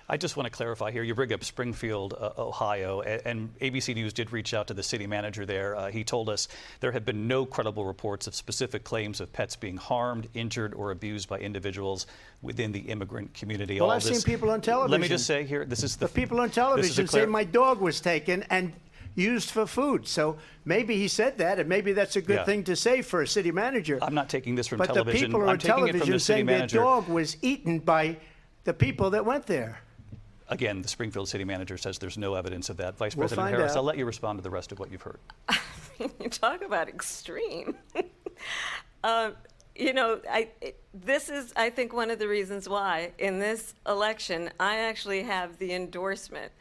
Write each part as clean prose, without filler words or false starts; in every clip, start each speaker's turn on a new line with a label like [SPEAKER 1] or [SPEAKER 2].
[SPEAKER 1] I just want to clarify here. You bring up Springfield, Ohio, and ABC News did reach out to the city manager there. He told us there have been no credible reports of specific claims of pets being harmed, injured, or abused by individuals within the immigrant community.
[SPEAKER 2] Well, I've seen people on television.
[SPEAKER 1] Let me just say here, this is
[SPEAKER 2] the people on television say my dog was taken and used for food. So maybe he said that, and maybe that's a good thing to say for a city manager.
[SPEAKER 1] I'm not taking this from
[SPEAKER 2] television. But the people on television saying their dog was eaten by the people that went there.
[SPEAKER 1] Again, the Springfield city manager says there's no evidence of that. Vice President Harris, I'll let you respond to the rest of what you've heard.
[SPEAKER 3] You talk about extreme. You know, this is, I think, one of the reasons why in this election I actually have the endorsement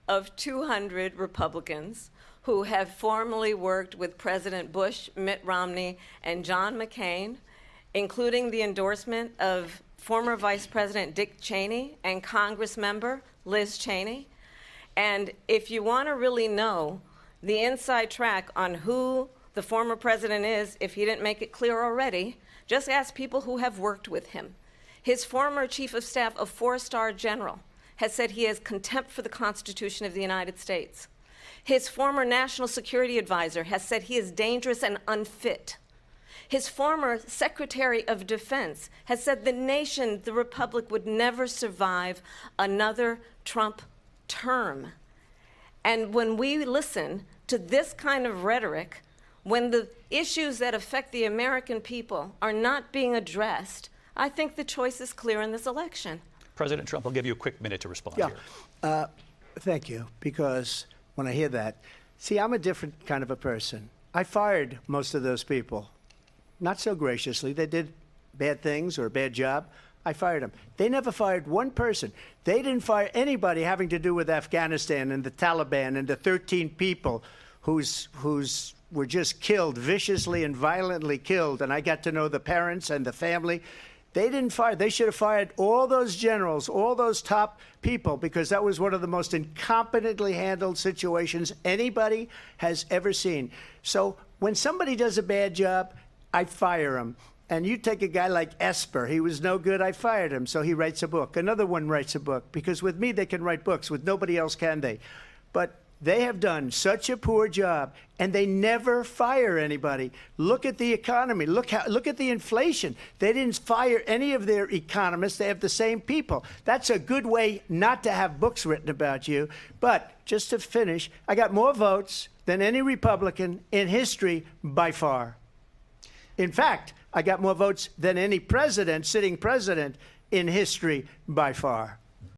[SPEAKER 3] of 200 Republicans who have formally worked with President Bush, Mitt Romney, and John McCain, including the endorsement of former Vice President Dick Cheney and Congress member Liz Cheney. And if you want to really know the inside track on who the former president is, if he didn't make it clear already, just ask people who have worked with him. His former chief of staff, a 4-star general, has said he has contempt for the Constitution of the United States. His former national security advisor has said he is dangerous and unfit. His former Secretary of Defense has said the nation, the Republic, would never survive another Trump term. And when we listen to this kind of rhetoric, when the issues that affect the American people are not being addressed, I think the choice is clear in this election.
[SPEAKER 1] President Trump, I'll give you a quick minute to respond here.
[SPEAKER 2] Thank you, because when I hear that, see, I'm a different kind of a person. I fired most of those people. Not so graciously. They did bad things or a bad job. I fired them. They never fired one person. They didn't fire anybody having to do with Afghanistan and the Taliban and the 13 people who's were just killed, viciously and violently killed. And I got to know the parents and the family. They didn't fire. They should have fired all those generals, all those top people, because that was one of the most incompetently handled situations anybody has ever seen. So when somebody does a bad job, I fire him. And you take a guy like Esper. He was no good. I fired him. So he writes a book. Another one writes a book. Because with me, they can write books. With nobody else can they. But they have done such a poor job, and they never fire anybody. Look at the economy. Look at the inflation. They didn't fire any of their economists. They have the same people. That's a good way not to have books written about you. But just to finish, I got more votes than any Republican in history by far. In fact, I got more votes than any president, sitting president, in history by far.